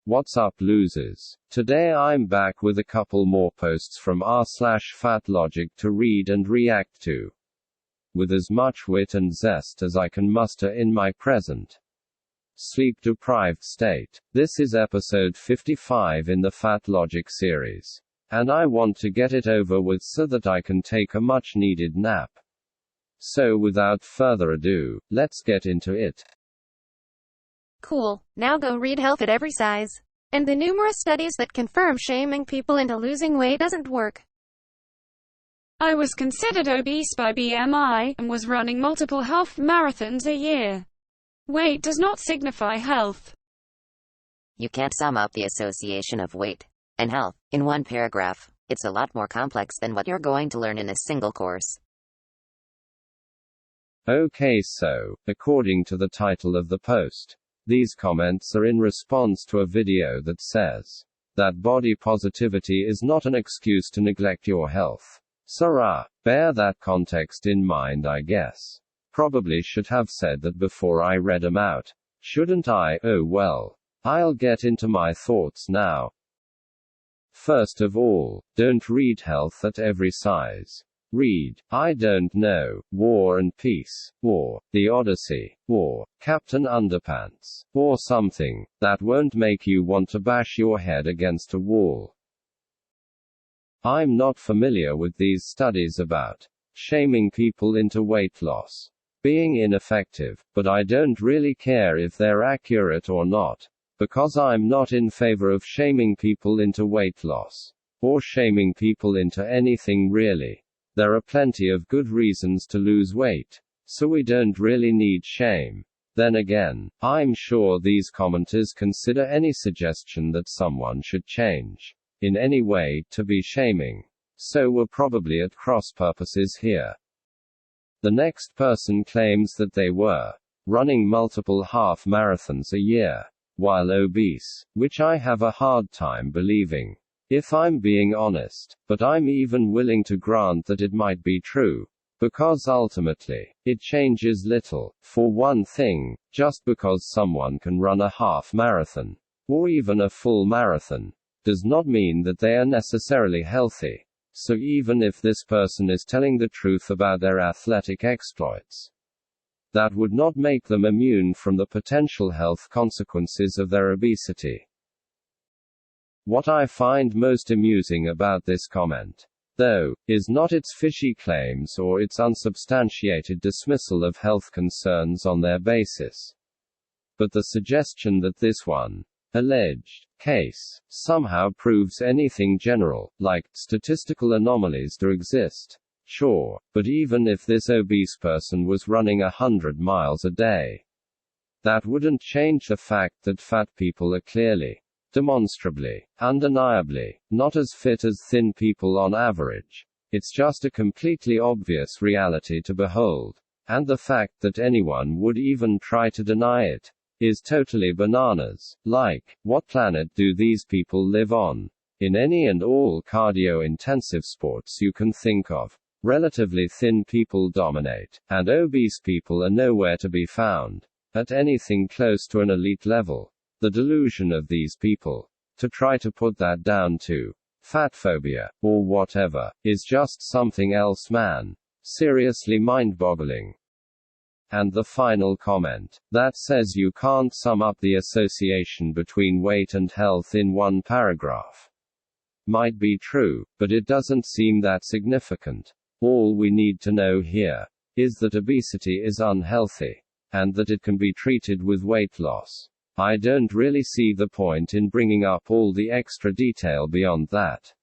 What's up, losers? Today I'm back with a couple more posts from r/fatlogic to read and react to. With as much wit and zest as I can muster in my present sleep-deprived state. This is episode 55 in the fatlogic series. And I want to get it over with so that I can take a much-needed nap. So without further ado, let's get into it. Cool. Now go read Health at Every Size. And the numerous studies that confirm shaming people into losing weight doesn't work. I was considered obese by BMI, and was running multiple half marathons a year. Weight does not signify health. You can't sum up the association of weight and health in one paragraph. It's a lot more complex than what you're going to learn in a single course. Okay, so, according to the title of the post, these comments are in response to a video that says that body positivity is not an excuse to neglect your health. Sarah, bear that context in mind, I guess. Probably should have said that before I read 'em out. Shouldn't I? Oh well. I'll get into my thoughts now. First of all, don't read Health at Every Size. Read, I don't know, War and Peace, or The Odyssey, or Captain Underpants, or something that won't make you want to bash your head against a wall. I'm not familiar with these studies about shaming people into weight loss being ineffective, but I don't really care if they're accurate or not, because I'm not in favor of shaming people into weight loss, or shaming people into anything really. There are plenty of good reasons to lose weight, so we don't really need shame. Then again, I'm sure these commenters consider any suggestion that someone should change in any way to be shaming. So we're probably at cross purposes here. The next person claims that they were running multiple half marathons a year while obese, which I have a hard time believing, if I'm being honest, but I'm even willing to grant that it might be true, because ultimately, it changes little. For one thing, just because someone can run a half marathon, or even a full marathon, does not mean that they are necessarily healthy. So even if this person is telling the truth about their athletic exploits, that would not make them immune from the potential health consequences of their obesity. What I find most amusing about this comment, though, is not its fishy claims or its unsubstantiated dismissal of health concerns on their basis, but the suggestion that this one alleged case somehow proves anything general, like statistical anomalies do exist. Sure, but even if this obese person was running 100 miles a day, that wouldn't change the fact that fat people are clearly, demonstrably, undeniably, not as fit as thin people on average. It's just a completely obvious reality to behold. And the fact that anyone would even try to deny it is totally bananas. Like, what planet do these people live on? In any and all cardio-intensive sports you can think of, relatively thin people dominate, and obese people are nowhere to be found at anything close to an elite level. The delusion of these people to try to put that down to fat phobia, or whatever, is just something else, man. Seriously mind-boggling. And the final comment, that says you can't sum up the association between weight and health in one paragraph, might be true, but it doesn't seem that significant. All we need to know here is that obesity is unhealthy, and that it can be treated with weight loss. I don't really see the point in bringing up all the extra detail beyond that,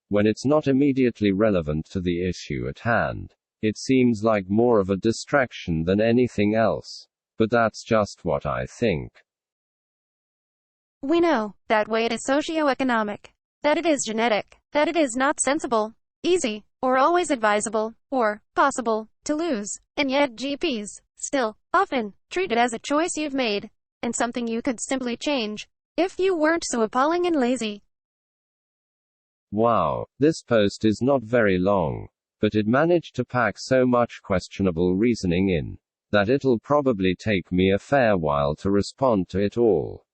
when it's not immediately relevant to the issue at hand. It seems like more of a distraction than anything else. But that's just what I think. We know that weight is socioeconomic, that it is genetic, that it is not sensible, easy, or always advisable, or possible, to lose, and yet GPs still often treat it as a choice you've made, and something you could simply change if you weren't so appalling and lazy. Wow, this post is not very long, but it managed to pack so much questionable reasoning in that it'll probably take me a fair while to respond to it all.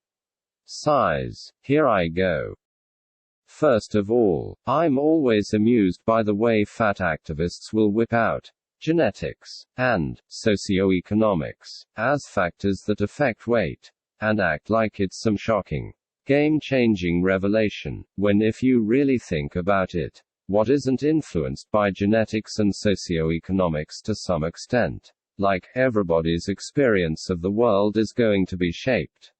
Size. Here I go. First of all, I'm always amused by the way fat activists will whip out genetics and socioeconomics as factors that affect weight, and act like it's some shocking, game-changing revelation, when if you really think about it, what isn't influenced by genetics and socioeconomics to some extent? Like, everybody's experience of the world is going to be shaped,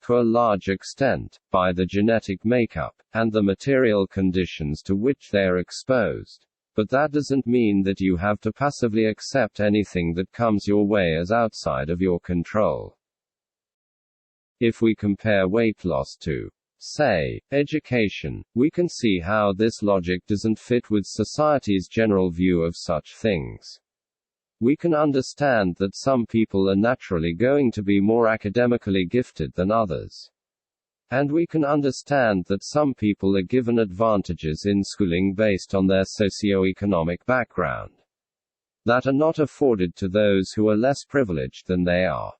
to a large extent, by the genetic makeup, and the material conditions to which they are exposed. But that doesn't mean that you have to passively accept anything that comes your way as outside of your control. If we compare weight loss to, say, education, we can see how this logic doesn't fit with society's general view of such things. We can understand that some people are naturally going to be more academically gifted than others. And we can understand that some people are given advantages in schooling based on their socioeconomic background that are not afforded to those who are less privileged than they are.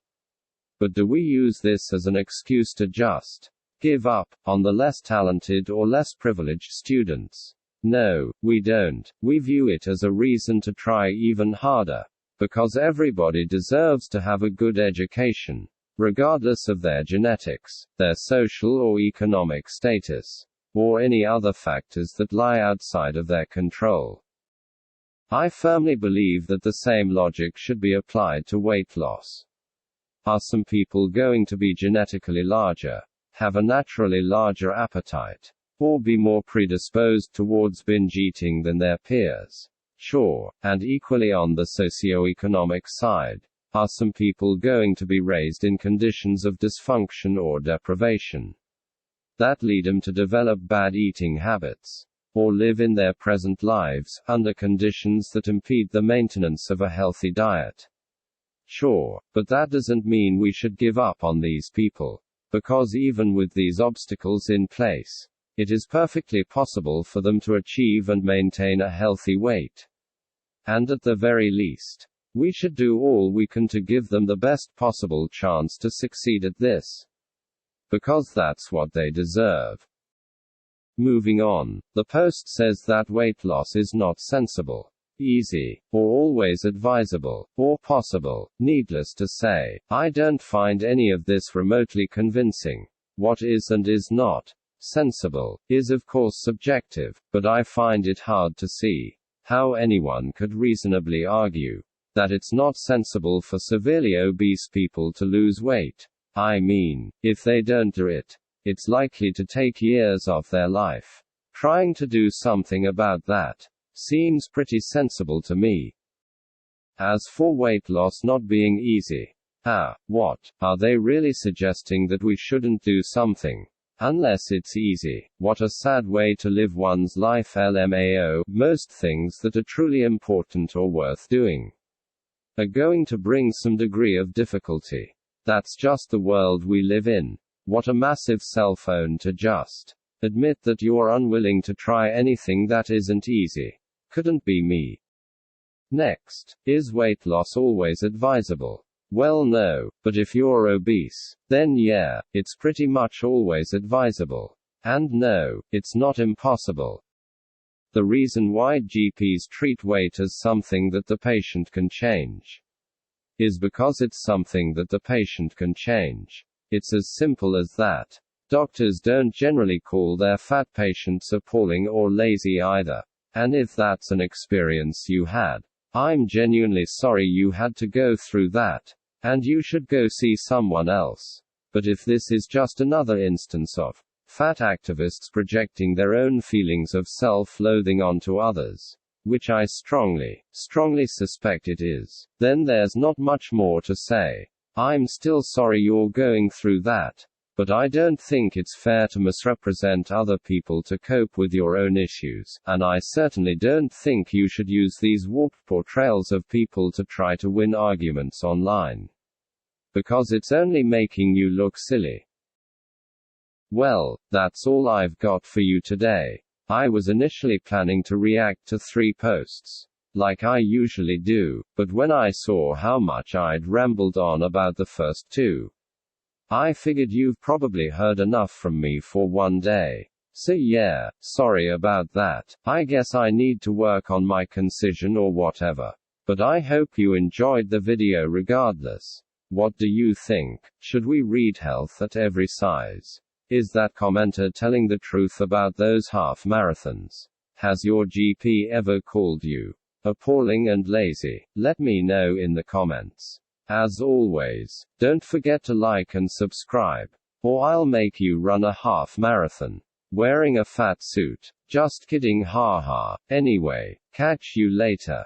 But do we use this as an excuse to just give up on the less talented or less privileged students? No, we don't. We view it as a reason to try even harder, because everybody deserves to have a good education, regardless of their genetics, their social or economic status, or any other factors that lie outside of their control. I firmly believe that the same logic should be applied to weight loss. Are some people going to be genetically larger, have a naturally larger appetite, or be more predisposed towards binge eating than their peers? Sure, and equally on the socioeconomic side, are some people going to be raised in conditions of dysfunction or deprivation that lead them to develop bad eating habits, or live in their present lives under conditions that impede the maintenance of a healthy diet? Sure, but that doesn't mean we should give up on these people, because even with these obstacles in place, it is perfectly possible for them to achieve and maintain a healthy weight. And at the very least, we should do all we can to give them the best possible chance to succeed at this. Because that's what they deserve. Moving on, the post says that weight loss is not sensible, easy, or always advisable, or possible. Needless to say, I don't find any of this remotely convincing. What is and is not sensible is of course subjective, but I find it hard to see how anyone could reasonably argue that it's not sensible for severely obese people to lose weight. I mean, if they don't do it, it's likely to take years off their life. Trying to do something about that seems pretty sensible to me. As for weight loss not being easy, what? Are they really suggesting that we shouldn't do something unless it's easy? What a sad way to live one's life. LMAO, most things that are truly important or worth doing are going to bring some degree of difficulty. That's just the world we live in. What a massive cell phone to just admit that you're unwilling to try anything that isn't easy. Couldn't be me. Next, is weight loss always advisable? Well, no, but if you're obese, then yeah, it's pretty much always advisable. And no, it's not impossible. The reason why GPs treat weight as something that the patient can change is because it's something that the patient can change. It's as simple as that. Doctors don't generally call their fat patients appalling or lazy either. And if that's an experience you had, I'm genuinely sorry you had to go through that. And you should go see someone else. But if this is just another instance of fat activists projecting their own feelings of self-loathing onto others, which I strongly suspect it is, then there's not much more to say. I'm still sorry you're going through that, but I don't think it's fair to misrepresent other people to cope with your own issues, and I certainly don't think you should use these warped portrayals of people to try to win arguments online. Because it's only making you look silly. Well, that's all I've got for you today. I was initially planning to react to 3 posts, like I usually do, but when I saw how much I'd rambled on about the first 2, I figured you've probably heard enough from me for one day. So yeah, sorry about that. I guess I need to work on my concision or whatever. But I hope you enjoyed the video regardless. What do you think? Should we read health at every size? Is that commenter telling the truth about those half marathons? Has your GP ever called you appalling and lazy? Let me know in the comments. As always, don't forget to like and subscribe, or I'll make you run a half marathon wearing a fat suit. Just kidding, haha. Anyway, catch you later.